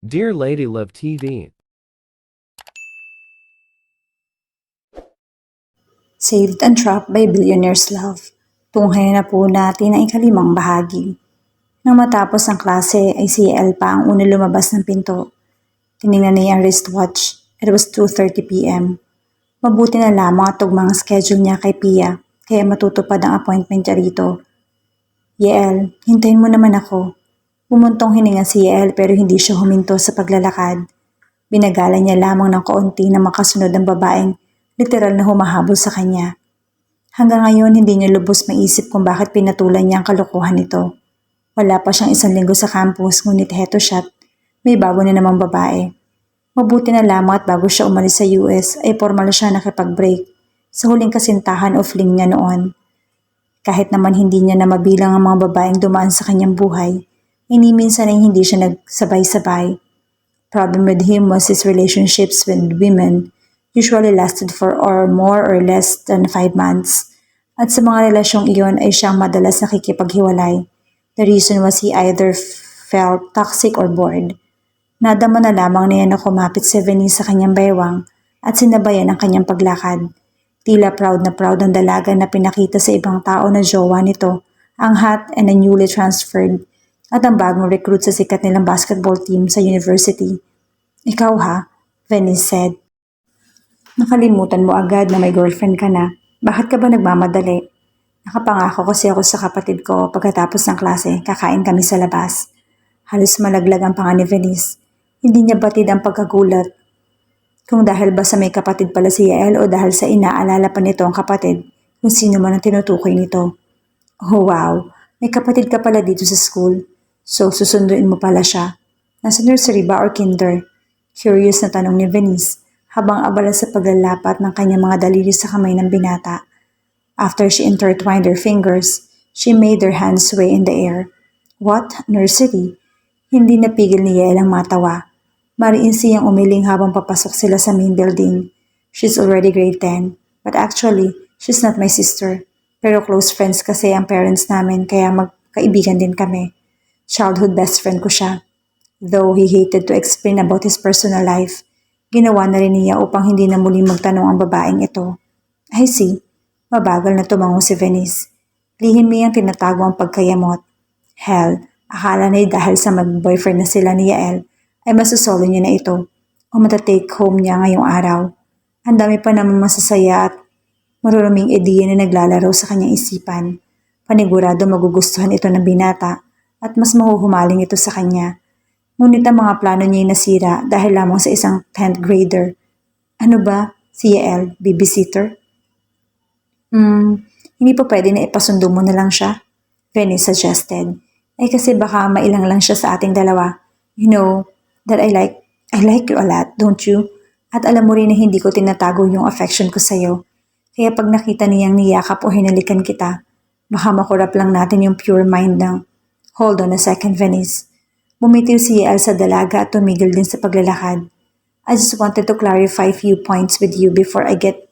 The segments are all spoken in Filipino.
Dear Lady Love TV. Saved and Trapped by Billionaire's Love. Tunghayan na po natin ang ikalimang bahagi. Nang matapos ang klase ay si El pa ang una lumabas ng pinto. Tinignan niya ang wristwatch. It was 2:30 p.m. Mabuti na lamang at tugmang ang schedule niya kay Pia, kaya matutupad ang appointment niya rito. Yael, hintayin mo naman ako. Bumuntong hininga si Yael pero hindi siya huminto sa paglalakad. Binagalan niya lamang ng kaunti na makasunod ang babaeng literal na humahabol sa kanya. Hanggang ngayon hindi niya lubos maisip kung bakit pinatulan niya ang kalokohan nito. Wala pa siyang 1 linggo sa campus ngunit heto siya't may bago na namang babae. Mabuti na lamang at bago siya umalis sa US ay formal siya nakipag-break sa huling kasintahan o fling niya noon. Kahit naman hindi niya na mabilang ang mga babaeng dumaan sa kanyang buhay, minsan ay hindi siya nagsabay-sabay. Problem with him was his relationships with women usually lasted for or more or less than 5 months. At sa mga relasyong iyon ay siyang madalas nakikipaghiwalay. The reason was he either felt toxic or bored. Nadama na lamang niya na kumapit si Venice sa kanyang baywang at sinabayan ang kanyang paglakad. Tila proud ang dalaga na pinakita sa ibang tao na jowa nito, ang hot and a newly transferred at ang bagong recruit sa sikat nilang basketball team sa university. Ikaw ha? Venice said. Nakalimutan mo agad na may girlfriend ka na. Bakit ka ba nagmamadali? Nakapangako kasi ako sa kapatid ko pagkatapos ng klase, kakain kami sa labas. Halos malaglag ang panga ni Venice. Hindi niya batid ang pagkagulat. Kung dahil ba sa may kapatid pala si Yael o dahil sa inaalala pa nito ang kapatid, kung sino man ang tinutukoy nito. Oh wow, may kapatid ka pala dito sa school. So susunduin mo pala siya. Nasa nursery ba or kinder? Curious na tanong ni Venice habang abala sa paglalapat ng kanyang mga daliri sa kamay ng binata. After she intertwined her fingers, she made her hands sway in the air. What? Nursery? Hindi napigil ni Yael ang matawa. Mariin siyang umiling habang papasok sila sa main building. She's already grade 10, but actually, she's not my sister. Pero close friends kasi ang parents namin kaya magkaibigan din kami. Childhood best friend ko siya. Though he hated to explain about his personal life, ginawa na rin niya upang hindi na muling magtanong ang babaeng ito. I see. Mabagal na tumango si Venice. Lihim niyang tinatago ang pagkayamot. Hell, akala niya dahil sa mag-boyfriend na sila ni Yael, ay masusolo niya na ito o matatake home niya ngayong araw. Ang dami pa naman masasaya at maruruming ideya na naglalaro sa kanyang isipan. Panigurado magugustuhan ito ng binata at mas mahuhumaling ito sa kanya. Ngunit ang mga plano niya ay nasira dahil lamang sa isang 10th grader. Ano ba? Si Yael, babysitter? Hindi pa pwede na ipasundo mo na lang siya? Venice suggested. Ay kasi baka mailang lang siya sa ating dalawa. You know that I like you a lot, don't you? At alam mo rin na hindi ko tinatago yung affection ko sa'yo. Kaya pag nakita niyang niyakap o hinalikan kita, baka makurap lang natin yung pure mind ng, hold on a second, Venice. Bumitiw si Yael sa dalaga at tumigil din sa paglalakad. I just wanted to clarify few points with you before I get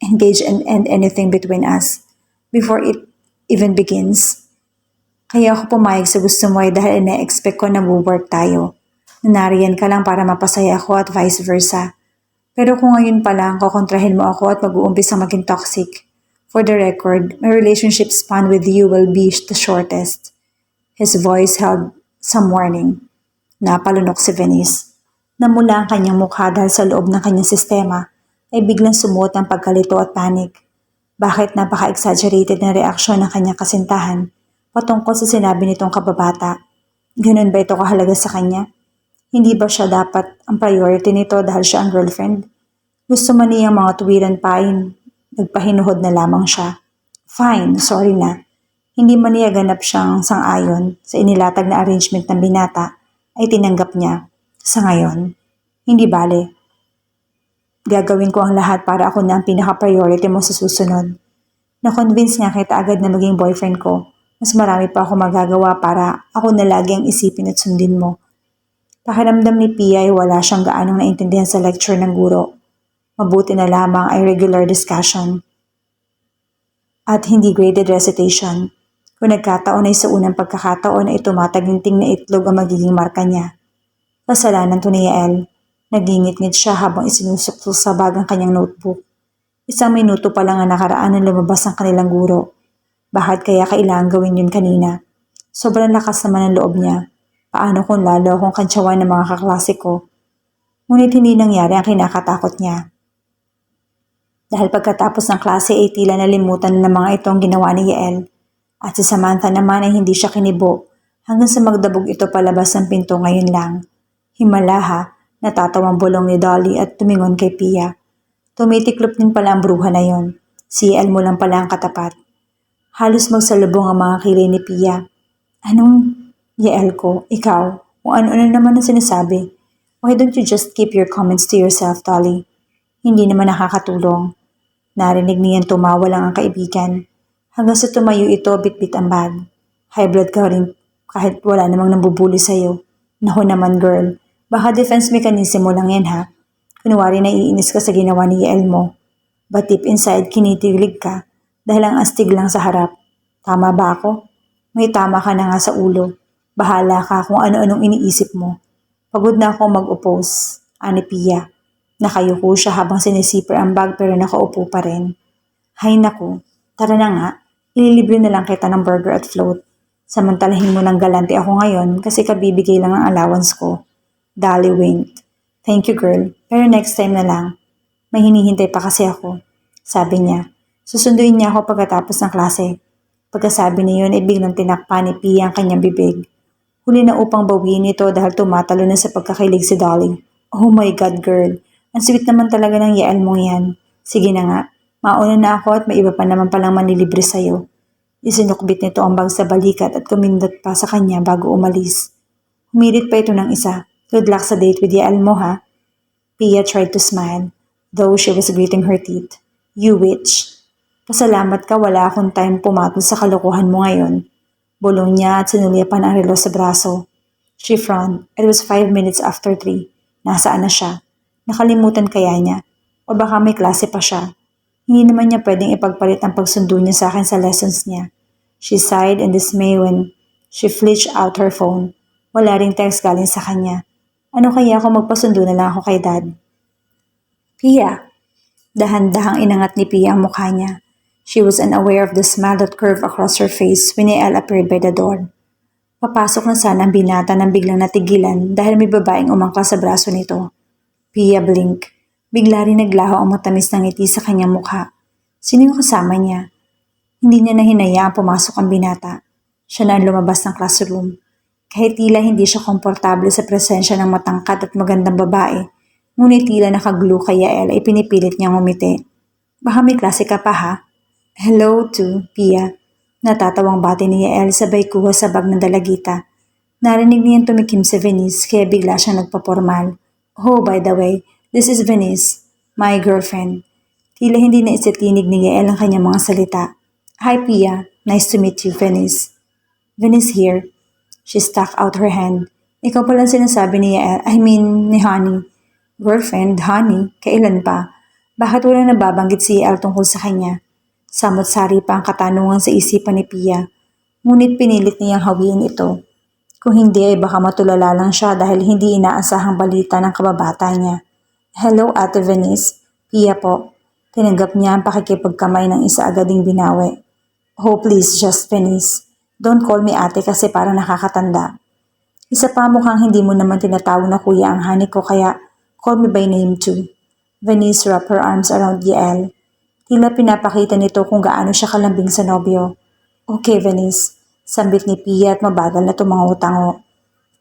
engaged and end anything between us. Before it even begins. Kaya ako pumayag sa gusto mo ay dahil ina-expect ko na work tayo. Nanariyan ka lang para mapasaya ako at vice versa. Pero kung ngayon pa lang kukontrahin mo ako at mag-uumpisa maging toxic. For the record, my relationship span with you will be the shortest. His voice held some warning. Napalunok si Venice. Namula ang kanyang mukha dahil sa loob ng kanyang sistema ay biglang sumuot ang pagkalito at panik. Bakit napaka-exaggerated na reaksyon ng kanyang kasintahan patungkol sa sinabi nitong kababata? Ganun ba ito kahalaga sa kanya? Hindi ba siya dapat ang priority nito dahil siya ang girlfriend? Gusto man niyang mga tuwiran pa ay nagpahinuhod na lamang siya. Fine, sorry na. Hindi man niya ganap siyang sang-ayon sa inilatag na arrangement ng binata ay tinanggap niya. Sa ngayon, hindi bale. Gagawin ko ang lahat para ako na ang pinaka-priority mo sa susunod. Na-convince nga kita agad na maging boyfriend ko. Mas marami pa ako magagawa para ako na lagi ang isipin at sundin mo. Pakiramdam ni Pia ay wala siyang gaanong naintindihan sa lecture ng guro. Mabuti na lamang ay regular discussion at hindi graded recitation. Kung nagkataon ay sa unang pagkakataon ay tumataginting na itlog ang magiging marka niya. Kasalanan to ni Yael. Nagingit-ngit siya habang isinusukso sa bag ang kanyang notebook. Isang minuto pa lang ang nakaraan nang lumabas ang kanilang guro. Bakit kaya kailangan gawin yun kanina? Sobrang lakas naman ang loob niya. Paano kung lalo akong kantsawan ng mga kaklase ko? Ngunit hindi nangyari ang kinakatakot niya. Dahil pagkatapos ng klase ay tila nalimutan na ng mga itong ginawa ni Yael. At si Samantha naman ay hindi siya kinibo hanggang sa magdabog ito palabas ng pinto ngayon lang. Himala ha, natatawang bulong ni Dolly at tumingon kay Pia. Tumitiklop din pala ang bruha na yon. Si Yael mo lang pala ang katapat. Halos magsalubong ang mga kilay ni Pia. Anong Yael ko? Ikaw? Kung ano-ano naman ang sinasabi. Why don't you just keep your comments to yourself, Dolly? Hindi naman nakakatulong. Narinig niyan tumawa lang ang kaibigan. Hanggang sa tumayo ito, bitbit ang bag. High blood ka rin kahit wala namang nambubuli sa'yo. Naku naman girl, baka defense mechanism mo lang yan ha. Kunwari naiinis ka sa ginawa ni Yael mo. But deep inside, kinitilig ka dahil ang astig lang sa harap. Tama ba ako? May tama ka na nga sa ulo. Bahala ka kung ano-anong iniisip mo. Pagod na akong mag-oppose, ani Pia. Nakayuko siya habang sinisipir ang bag pero nakaupo pa rin. Hay naku, tara na nga, ililibre na lang kita ng burger at float. Samantalahin mo ng galante ako ngayon kasi kabibigay lang ang allowance ko. Dolly winked. Thank you girl, pero next time na lang. May hinihintay pa kasi ako. Sabi niya, susunduin niya ako pagkatapos ng klase. Pagkasabi niya yun ay biglang tinakpa ni Pia ang kanyang bibig. Huli na upang bawiin ito dahil tumatalo na sa pagkakilig si Dolly. Oh my God girl, ang sweet naman talaga ng Yael mong yan. Sige na nga, mauna na ako at may iba pa naman palang manlilibre sa'yo. Isinukbit nito ang bag sa balikat at kumindot pa sa kanya bago umalis. Humirit pa ito ng isa. Good luck sa date with Yael mo ha. Pia tried to smile, though she was gritting her teeth. You witch. Pasalamat ka wala akong time pumatol sa kalokohan mo ngayon. Bulong niya at sinulyapan ang relo sa braso. She frowned. It was 5 minutes after 3. Nasaan na siya? Nakalimutan kaya niya? O baka may klase pa siya? Hindi naman niya pwedeng ipagpalit ang pagsundo niya sa akin sa lessons niya. She sighed in dismay when she flished out her phone. Wala ring text galing sa kanya. Ano kaya kung magpasundo na lang ako kay Dad? Pia. Dahan-dahang inangat ni Pia ang mukha niya. She was unaware of the smile that curved across her face when Yael appeared by the door. Papasok na sana ang binata nang biglang natigilan dahil may babaeng umangkla sa braso nito. Pia blink. Bigla rin naglaho ang matamis na ngiti sa kanyang mukha. Sino yung kasama niya? Hindi niya nahinayaan pumasok ang binata. Siya na ang lumabas ng classroom. Kahit tila hindi siya komportable sa presensya ng matangkad at magandang babae, ngunit tila nakagluo kay Yael ay pinipilit niyang umiti. Baka may klase ka pa ha? Hello to Pia. Natatawang bati ni Yael sabay kuha sa bag ng dalagita. Narinig niyang tumikim si Venice kaya bigla siyang nagpapormal. Oh, by the way, this is Venice, my girlfriend. Tila hindi na isitinig ni Yael ang kanyang mga salita. Hi Pia, nice to meet you, Venice. Venice here. She stuck out her hand. Ikaw palang sinasabi ni Yael, ni Honey. Girlfriend, Honey, kailan pa? Bakit walang nababanggit si Yael tungkol sa kanya? Samot-sari pa ang katanungan sa isipan ni Pia, ngunit pinilit niyang hawiin ito. Kung hindi ay baka matulala lang siya dahil hindi inaasahang balita ng kababata niya. Hello, Ate Venice. Pia po. Tinanggap niya ang pakikipagkamay ng isa agading binawi. Oh, please, just Venice. Don't call me ate kasi parang nakakatanda. Isa pa mukhang hindi mo naman tinatawag na kuya ang Honey ko kaya call me by name too. Venice wrapped her arms around Yael. Tila pinapakita nito kung gaano siya kalambing sa nobyo. Okay, Venice. Sambit ni Pia at mabagal na tumango-tango.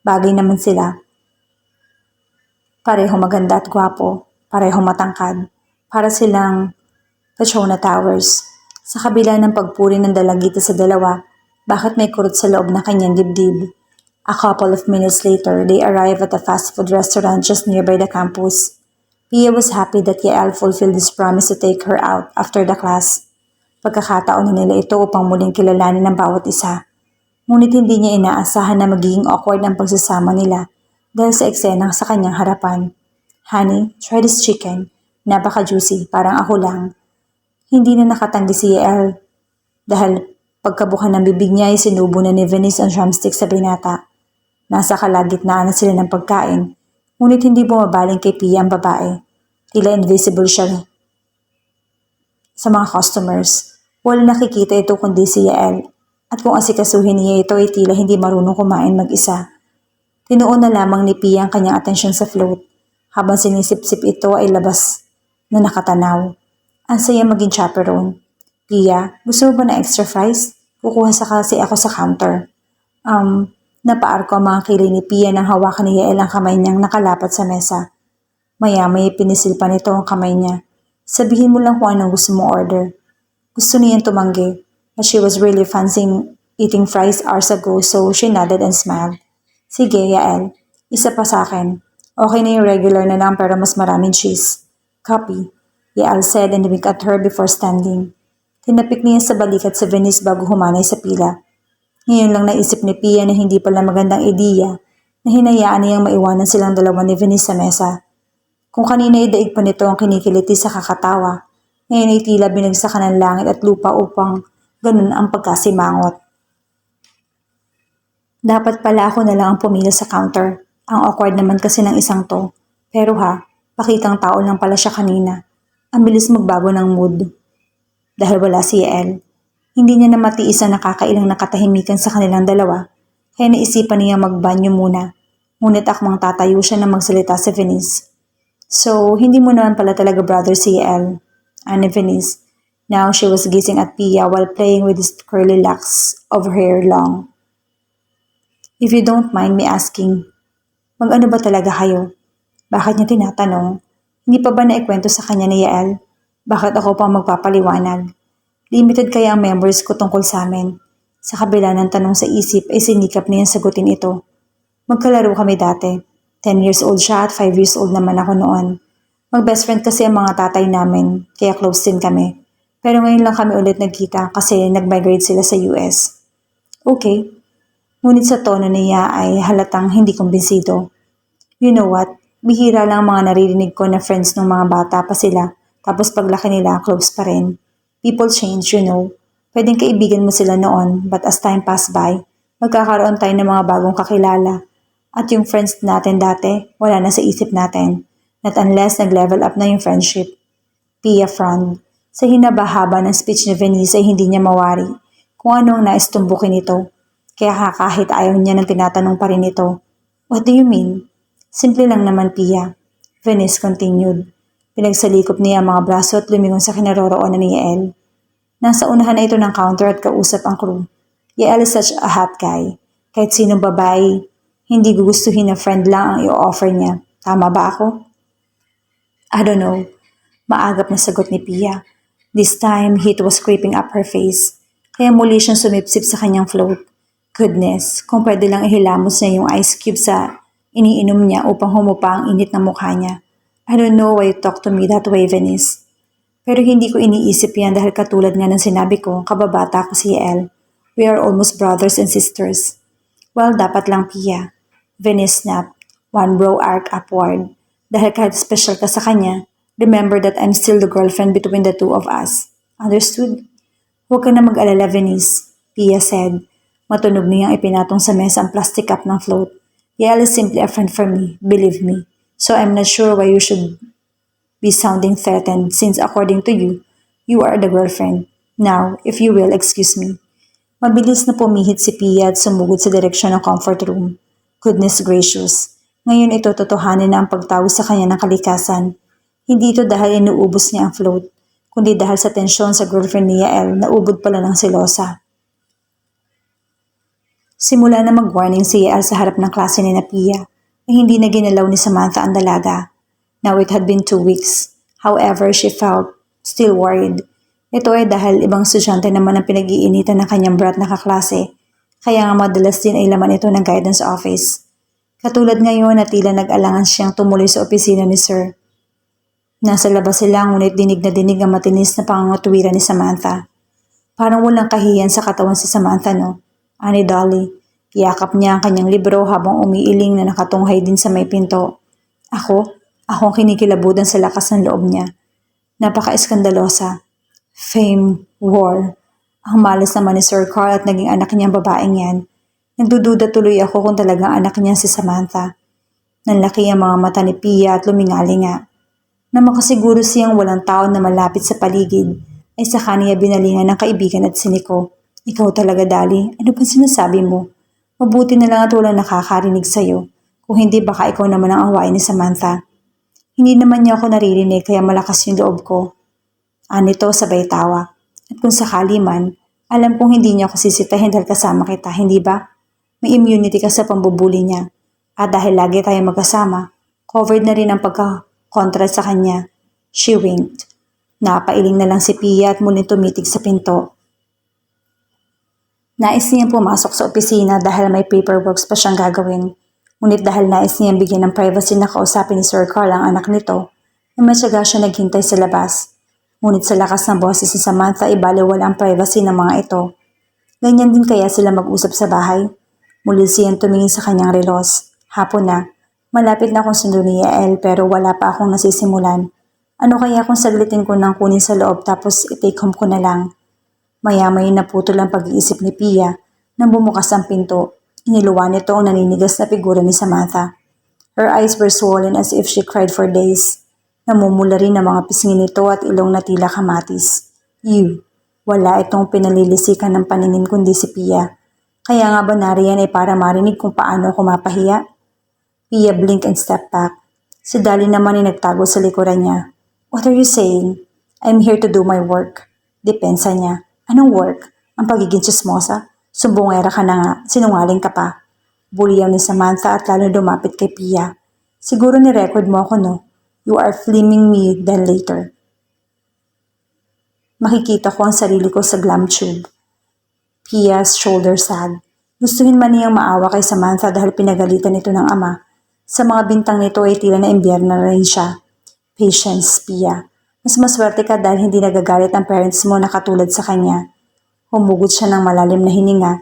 Bagay naman sila. Pareho maganda at gwapo. Pareho matangkad. Para silang Petrona Towers. Sa kabila ng pagpuri ng dalagita sa dalawa, bakit may kurot sa loob ng kanyang dibdib? A couple of minutes later, they arrived at a fast food restaurant just nearby the campus. Pia was happy that Yael fulfilled his promise to take her out after the class. Pagkakataon na nila ito upang muling kilalanin ng bawat isa. Ngunit hindi niya inaasahan na magiging awkward ang pagsasama nila dahil sa eksena sa kanyang harapan. Honey, try this chicken. Napaka-juicy, parang ako lang. Hindi na nakatanggi si Yael dahil pagkabukan ng bibig niya ay sinubo na ni Venice ang drumstick sa binata. Nasa kalagitnaan na sila ng pagkain Ngunit hindi bumabaling kay Pia ang babae. Tila invisible siya sa mga customers. Wala nakikita ito kundi si Yael. At kung asikasuhin niya ito ay tila hindi marunong kumain mag-isa. Tinuon na lamang ni Pia ang kanyang atensyon sa float. Habang sinisip-sip ito ay labas na nakatanaw. Ang saya maging chaperone. Pia, gusto mo ba na extra fries? Kukuha sa kasi ako sa counter. Napaar ko ang mga kilay ni Pia nang hawakan ni Yael ang kamay niyang nakalapat sa mesa. Maya-maya pinisil pa nito ang kamay niya. Sabihin mo lang kung anong gusto mong order. Gusto niyang tumanggi, but she was really fancying eating fries hours ago so she nodded and smiled. Sige, Yael. Isa pa sa akin. Okay na yung regular na lang pero mas maraming cheese. Copy. Yael said and winked at her before standing. Tinapik niya sa balikat sa Venice bago humanay sa pila. Ngayon lang naisip ni Pia na hindi pala magandang ideya na hinayaan niyang maiwanan silang dalawa ni Venice sa mesa. Kung kanina ay daig pa nito ang kinikiliti sa kakatawa, ngayon ay tila binagsakan ng langit at lupa upang ganun ang pagkasimangot. Dapat pala ako na lang ang pumila sa counter. Ang awkward naman kasi ng isang to. Pero pakitang tao lang pala siya kanina. Ang bilis magbago ng mood. Dahil wala si Yael. Hindi niya na matiis ang nakakailang nakatahimikan sa kanilang dalawa, kaya naisipan niya magbanyo muna. Ngunit akmang tatayo siya na magsalita sa Venice. So, hindi mo naman pala talaga brother si Yael, ani Venice. Now she was gazing at Pia while playing with his curly locks of hair long. If you don't mind me asking, mag-ano ba talaga kayo? Bakit niya tinatanong? Hindi pa ba naikwento sa kanya ni Yael? Bakit ako pang magpapaliwanag? Limited kaya ang memories ko tungkol sa amin. Sa kabila ng tanong sa isip ay sinikap niyang sagutin ito. Magkalaro kami dati. 10 years old siya at 5 years old naman ako noon. Mag-best friend kasi ang mga tatay namin, kaya close din kami. Pero ngayon lang kami ulit nagkita kasi nag-migrate sila sa US. Okay. Ngunit sa tono niya ay halatang hindi kumbinsido. You know what? Bihira lang ang mga naririnig ko na friends ng mga bata pa sila, tapos paglaki nila, close pa rin. People change, you know. Pwedeng kaibigan mo sila noon, but as time pass by, magkakaroon tayo ng mga bagong kakilala. At yung friends natin dati, wala na sa isip natin. Not unless nag-level up na yung friendship. Pia frowned. Sa hinabahaba ng speech ni Venice ay hindi niya mawari kung anong nais tumbukin ito. Kaya kahit ayaw niya nang tinatanong pa rin ito. What do you mean? Simple lang naman, Pia. Venice continued. Pinagsalikop niya ang mga braso at lumingon sa kinaroroonan ni Yael. Nasa unahan na ito ng counter at kausap ang crew. Yael is such a hot guy. Kahit sinong babae, hindi gugustuhin na friend lang ang i-offer niya. Tama ba ako? I don't know. Maagap na sagot ni Pia. This time, heat was creeping up her face. Kaya muli siyang sumipsip sa kanyang float. Goodness, kung pwede lang ihilamos niya yung ice cube sa iniinom niya upang humupa ang init ng mukha niya. I don't know why you talk to me that way, Venice. Pero hindi ko iniisip yan dahil katulad nga ng sinabi ko, kababata ko si Yael. We are almost brothers and sisters. Well, dapat lang, Pia. Venice snapped, one brow arc upward. Dahil kahit special ka sa kanya, remember that I'm still the girlfriend between the two of us. Understood? Huwag ka na mag-alala, Venice, Pia said. Matunog niyang ipinatong sa mesa ang plastic cup ng float. Yael is simply a friend for me, believe me. So I'm not sure why you should be sounding threatened since according to you, you are the girlfriend. Now, if you will, excuse me. Mabilis na pumihit si Pia at sumugod sa direksyon ng comfort room. Goodness gracious. Ngayon ito totohanin na ang pagtawid sa kanya ng kalikasan. Hindi ito dahil inuubos niya ang float, kundi dahil sa tensyon sa girlfriend ni Yael na ubod pala ng selosa. Simula na mag-warning si Yael sa harap ng klase ni Pia na hindi na ginalaw ni Samantha ang dalaga. Now it had been 2 weeks. However, she felt still worried. Ito ay dahil ibang estudyante naman ang pinag-iinitan ng kanyang brat na kaklase, kaya nga madalas din ay laman ito ng guidance office. Katulad ngayon na tila nag-alangan siyang tumuloy sa opisina ni Sir. Nasa labas sila ngunit dinig na dinig ang matinis na pangangatuwiran ni Samantha. Parang walang kahiyan sa katawan si Samantha, no? Ani Dolly. Iyakap niya ang kanyang libro habang umiiling na nakatunghay din sa may pinto. Ako ang kinikilabutan sa lakas ng loob niya. Napaka-eskandalosa. Fame, war. Ang malas naman ni Sir Carl at naging anak niyang babaeng yan. Nagdududa tuloy ako kung talagang anak niya si Samantha. Nanlaki ang mga mata ni Pia at lumingali nga. Na makasiguro siyang walang tao na malapit sa paligid, ay saka niya binalingan ng kaibigan at siniko. Ikaw talaga, Dali. Ano ba sinasabi mo? Mabuti na lang at walang nakakarinig sa'yo. Kung hindi, baka ikaw naman ang awain ni Samantha. Hindi naman niya ako naririnig kaya malakas yung loob ko. Nito sabay tawa. At kung sakali man, alam kong hindi niya ako sisitahin dahil kasama kita, hindi ba? May immunity ka sa pambubuli niya. At dahil lagi tayo magkasama, covered na rin ang pagka-kontra sa kanya. She winked. Napailing na lang si Pia at muling tumitig sa pinto. Nais niyang pumasok sa opisina dahil may paperworks pa siyang gagawin. Ngunit dahil nais niyang bigyan ng privacy na kausapin ni Sir Carl ang anak nito, ay matyaga siya naghintay sa labas. Ngunit sa lakas ng boses ni Samantha ay baliwala ang privacy ng mga ito. Ganyan din kaya sila mag-usap sa bahay? Muli siyang tumingin sa kanyang relos. Hapon na. Malapit na akong sundo ni Yael pero wala pa akong nasisimulan. Ano kaya kung saglitin ko nang kunin sa loob tapos i-take home ko na lang? Maya-maya naputol ang pag-iisip ni Pia nang bumukas ang pinto. Iniluwa nito ang naninigas na figura ni Samantha. Her eyes were swollen as if she cried for days. Namumula rin ang mga pisngi nito at ilong na tila kamatis. Wala itong pinalilisikan ng paningin kundi si Pia. Kaya nga ba nariyan ay para marinig kung paano ako mapahiya? Pia blinked and stepped back. Si Dali naman ay nagtago sa likuran niya. What are you saying? I'm here to do my work. Depensa niya. Anong work? Ang pagiging chismosa? Sumbongera ka na nga, sinungaling ka pa. Buliyaw ni Samantha at lalo lumapit kay Pia. Siguro ni-record mo ako, no? You are filming me then later. Makikita ko ang sarili ko sa glam tube. Pia's shoulder sagged. Gustuhin man niyang maawa kay Samantha dahil pinagalitan ito ng ama. Sa mga bintang nito ay tila na imbierno na rin siya. Patience, Pia. Mas maswerte ka dahil hindi nagagalit ang parents mo na katulad sa kanya. Humugot siya ng malalim na hininga,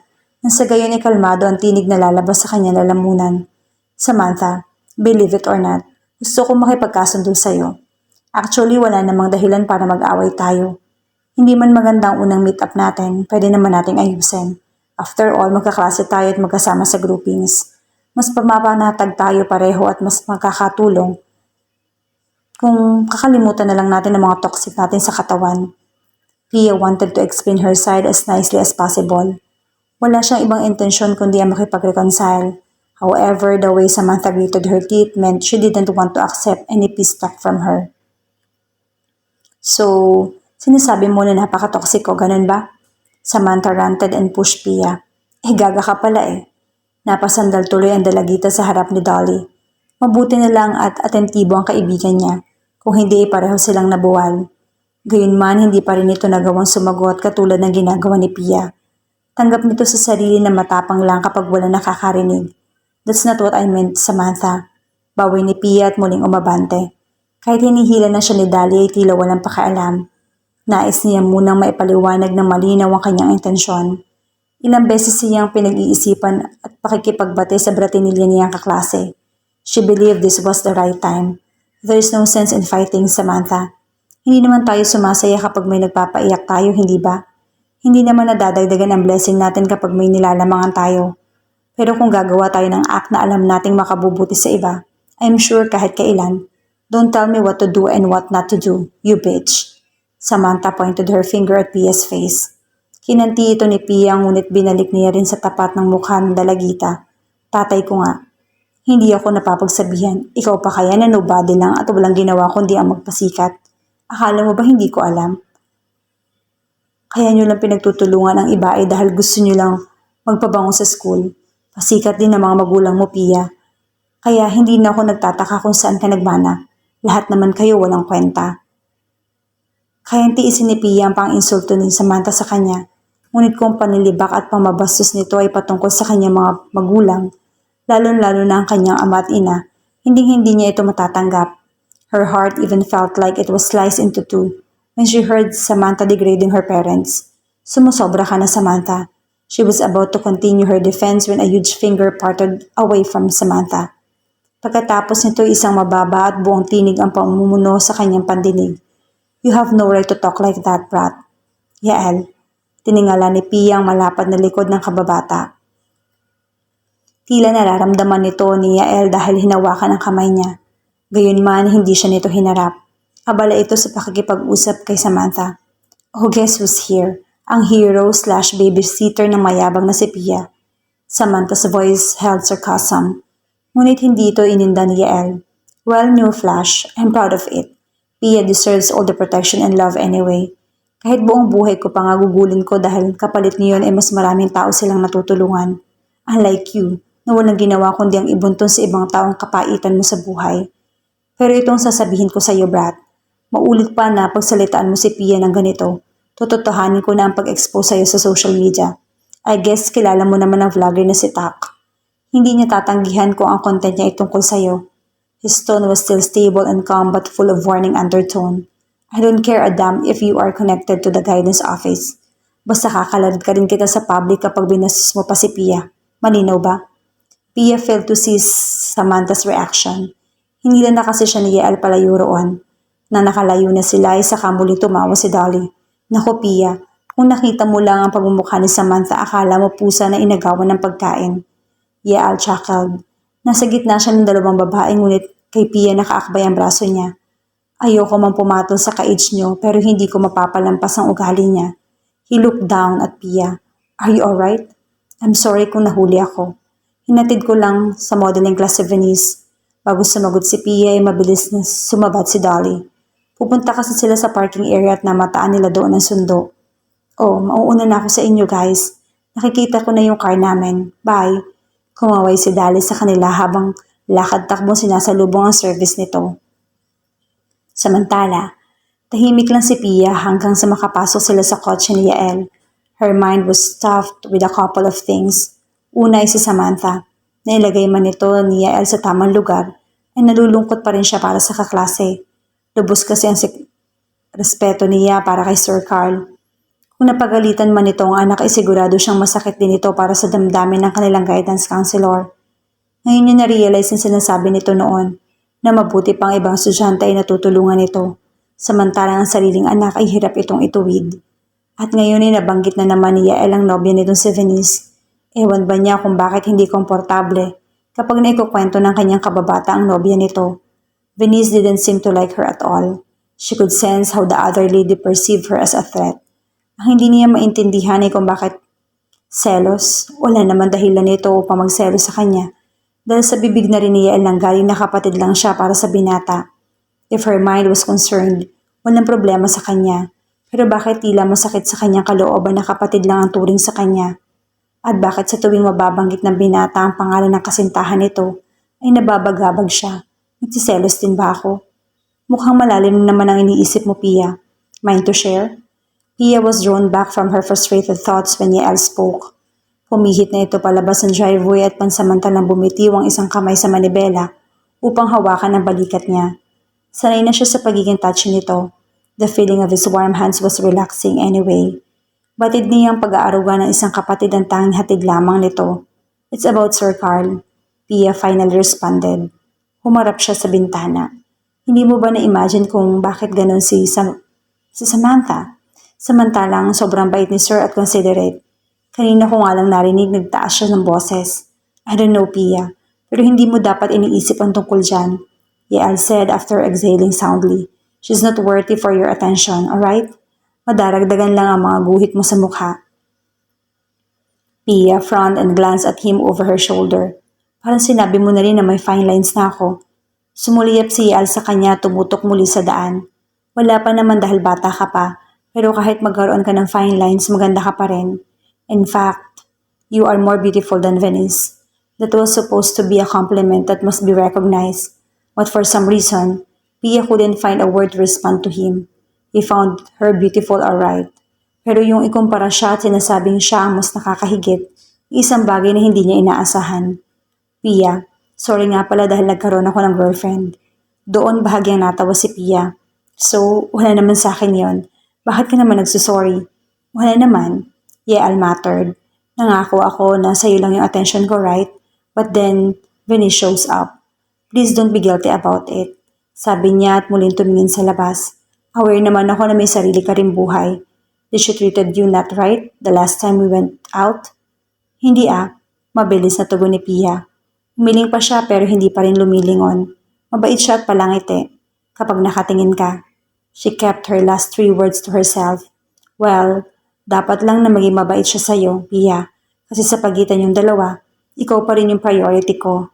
nang sa gayon ay kalmado ang tinig na lalabas sa kanya lalamunan. Samantha, believe it or not, gusto ko makipagkasundo sa'yo. Actually, wala namang dahilan para mag-away tayo. Hindi man magandang unang meet up natin, pwede naman nating ayusin. After all, magkaklase tayo at magkasama sa groupings. Mas pamapanatag tayo pareho at mas magkakatulong kung kakalimutan na lang natin ang mga toxic natin sa katawan. Pia wanted to explain her side as nicely as possible. Wala siyang ibang intensyon kundi ang makipag-reconcile. However, the way Samantha greeted her teeth meant she didn't want to accept any peace talk from her. So, sinasabi mo na napaka-toxic ko, ganun ba? Samantha ranted and pushed Pia. Gaga ka pala eh. Napasandal tuloy ang dalagita sa harap ni Dolly. Mabuti na lang at atentibo ang kaibigan niya. Kung hindi, pareho silang nabuwal. Gayunman, hindi pa rin ito nagawang sumagot katulad ng ginagawa ni Pia. Tanggap nito sa sarili na matapang lang kapag wala nakakarinig. That's not what I meant, Samantha. Bawi ni Pia at muling umabante. Kahit hinihila na siya ni Dali ay tila walang pakialam. Nais niya munang maipaliwanag na malinaw ang kanyang intensyon. Ilang beses siyang pinag-iisipan at pakikipagbate sa bratinilya niyang kaklase. She believed this was the right time. There is no sense in fighting, Samantha. Hindi naman tayo sumasaya kapag may nagpapaiyak tayo, hindi ba? Hindi naman nadadagdagan ang blessing natin kapag may nilalamangan tayo. Pero kung gagawa tayo ng act na alam nating makabubuti sa iba, I'm sure kahit kailan, don't tell me what to do and what not to do, you bitch. Samantha pointed her finger at Pia's face. Kinanti ito ni Pia ngunit binalik niya rin sa tapat ng mukha ng dalagita. Tatay ko nga. Hindi ako napapagsabihan. Ikaw pa kaya na nobody lang at walang ginawa kundi ang magpasikat. Akala mo ba hindi ko alam? Kaya nyo lang pinagtutulungan ang iba ay dahil gusto nyo lang magpabango sa school. Pasikat din ang mga magulang mo, Pia. Kaya hindi na ako nagtataka kung saan ka nagmana. Lahat naman kayo walang kwenta. Kayang tiisin ni Pia ang pang-insulto ni Samantha sa kanya. Ngunit kung panilibak at pamabastos nito ay patungkol sa kanyang mga magulang, lalo-lalo na ang kanyang ama at ina, hindi niya ito matatanggap. Her heart even felt like it was sliced into two when she heard Samantha degrading her parents. Sumusobra ka na, Samantha. She was about to continue her defense when a huge finger parted away from Samantha. Pagkatapos nito isang mababa at buong tinig ang pamumuno sa kanyang pandinig. You have no right to talk like that, brat. Yael, tiningala ni Pia ang malapad na likod ng kababata. Tila nararamdaman nito ni Yael dahil hinawakan ang kamay niya. Gayunman, hindi siya nito hinarap. Abala ito sa pakikipag-usap kay Samantha. Oh, guess who's here? Ang hero slash babysitter ng mayabang na si Pia. Samantha's voice held sarcasm. Ngunit hindi ito ininda ni Yael. Well, new flash. I'm proud of it. Pia deserves all the protection and love anyway. Kahit buong buhay ko pa nga gugulin ko dahil kapalit ngayon ay mas maraming tao silang natutulungan. Unlike you, na walang ginawa kundi ang ibuntun sa ibang taong kapaitan mo sa buhay. Pero itong sasabihin ko sa iyo, Brat. Maulit pa na pagsalitaan mo si Pia ng ganito. Tototohanin ko na ang pag-expose sa'yo sa social media. I guess kilala mo naman ang vlogger na si Tak. Hindi niya tatanggihan kung ang content niya ay tungkol sa'yo. His tone was still stable and calm but full of warning undertone. I don't care a damn if you are connected to the guidance office. Basta kakalarid ka rin kita sa public kapag binastos mo pa si Pia. Malinaw ba? Pia failed to see Samantha's reaction. Hindi na kasi siya ni Yael palayo roon. Na nakalayo na sila ay saka muli tumawa si Dolly. Naku Pia, kung nakita mo lang ang pagmumukha ni Samantha, akala mo pusa na inagawan ng pagkain. Yael chuckled. Nasa gitna siya ng dalawang babae ngunit kay Pia nakaakbay ang braso niya. Ayoko man pumatol sa ka-age niyo pero hindi ko mapapalampas ang ugali niya. He looked down at Pia. Are you alright? I'm sorry kung nahuli ako. Hinatid ko lang sa modeling class sa Venice. Bago sumagot si Pia ay mabilis na sumabad si Dolly. Pupunta kasi sila sa parking area at namataan nila doon ang sundo. Oh, mauuna na ako sa inyo guys. Nakikita ko na yung car namin. Bye. Kumaway si Dolly sa kanila habang lakad-takbong sinasalubong ang service nito. Samantala, tahimik lang si Pia hanggang sa makapasok sila sa kotse ni Yael. Her mind was stuffed with a couple of things. Una ay si Samantha. Nailagay man ito ni Yael sa tamang lugar ay nalulungkot pa rin siya para sa kaklase. Lubos kasi ang respeto niya para kay Sir Carl. Kung napagalitan man ito ang anak ay sigurado siyang masakit din ito para sa damdamin ng kanilang guidance counselor. Ngayon niya na-realize ang sinasabi nito noon na mabuti pang ibang estudyante ay natutulungan ito, samantalang ang sariling anak ay hirap itong ituwid. At ngayon ay nabanggit na naman ni Yael ang nobya nitong si Venice. Ewan ba niya kung bakit hindi komportable kapag naikukwento ng kanyang kababata ang nobya nito. Venice didn't seem to like her at all. She could sense how the other lady perceived her as a threat. Ang hindi niya maintindihan ay kung bakit selos, wala naman dahilan nito upang magselos sa kanya. Dahil sa bibig na rin ni Yael nang galing na kapatid lang siya para sa binata. If her mind was concerned, walang problema sa kanya. Pero bakit tila masakit sa kanyang kalooban na kapatid lang ang turing sa kanya? At bakit sa tuwing mababanggit ng binata ang pangalan ng kasintahan nito, ay nababagabag siya? Nagsiselos din ba ako? Mukhang malalim naman ang iniisip mo, Pia. Mind to share? Pia was drawn back from her frustrated thoughts when Yael spoke. Pumihit na ito palabas ng driveway at pansamantalang bumitiw ang isang kamay sa manibela upang hawakan ang balikat niya. Sanay na siya sa pagiging touchy nito. The feeling of his warm hands was relaxing anyway. Batid niya ang pag-aaruga ng isang kapatid ang tanging hatid lamang nito. It's about Sir Carl. Pia finally responded. Humarap siya sa bintana. Hindi mo ba na-imagine kung bakit ganon si Samantha? Samantalang sobrang bait ni Sir at considerate. Kanina ko nga lang narinig nagtaas siya ng boses. I don't know, Pia, pero hindi mo dapat iniisip ang tungkol dyan. Yael said after exhaling soundly. She's not worthy for your attention, alright? Madaragdagan lang ang mga guhit mo sa mukha. Pia frowned and glanced at him over her shoulder. Parang sinabi mo na rin na may fine lines na ako. Sumuliyap si Yael sa kanya tumutok muli sa daan. Wala pa naman dahil bata ka pa, pero kahit magkaroon ka ng fine lines, maganda ka pa rin. In fact, you are more beautiful than Venice. That was supposed to be a compliment that must be recognized. But for some reason, Pia couldn't find a word to respond to him. He found her beautiful alright. Pero yung ikumpara siya at sinasabing siya ang mas nakakahigit, isang bagay na hindi niya inaasahan. Pia, sorry nga pala dahil nagkaroon ako ng girlfriend. Doon bahagyang natawa si Pia. So, wala naman sa akin yon. Bakit ka naman nagsusorry? Wala naman. Yael mattered. Nangako ako na sa'yo lang yung attention ko, right? But then, Venice shows up. Please don't be guilty about it. Sabi niya at muling tumingin sa labas. Aware naman ako na may sarili ka rin buhay. Did she treated you not right the last time we went out? Hindi ah. Mabilis na tugon ni Pia. Umiling pa siya pero hindi pa rin lumilingon. Mabait siya at palangiti. Kapag nakatingin ka. She kept her last 3 words to herself. Well, dapat lang na maging mabait siya sa'yo, Pia. Kasi sa pagitan yung dalawa, ikaw pa rin yung priority ko.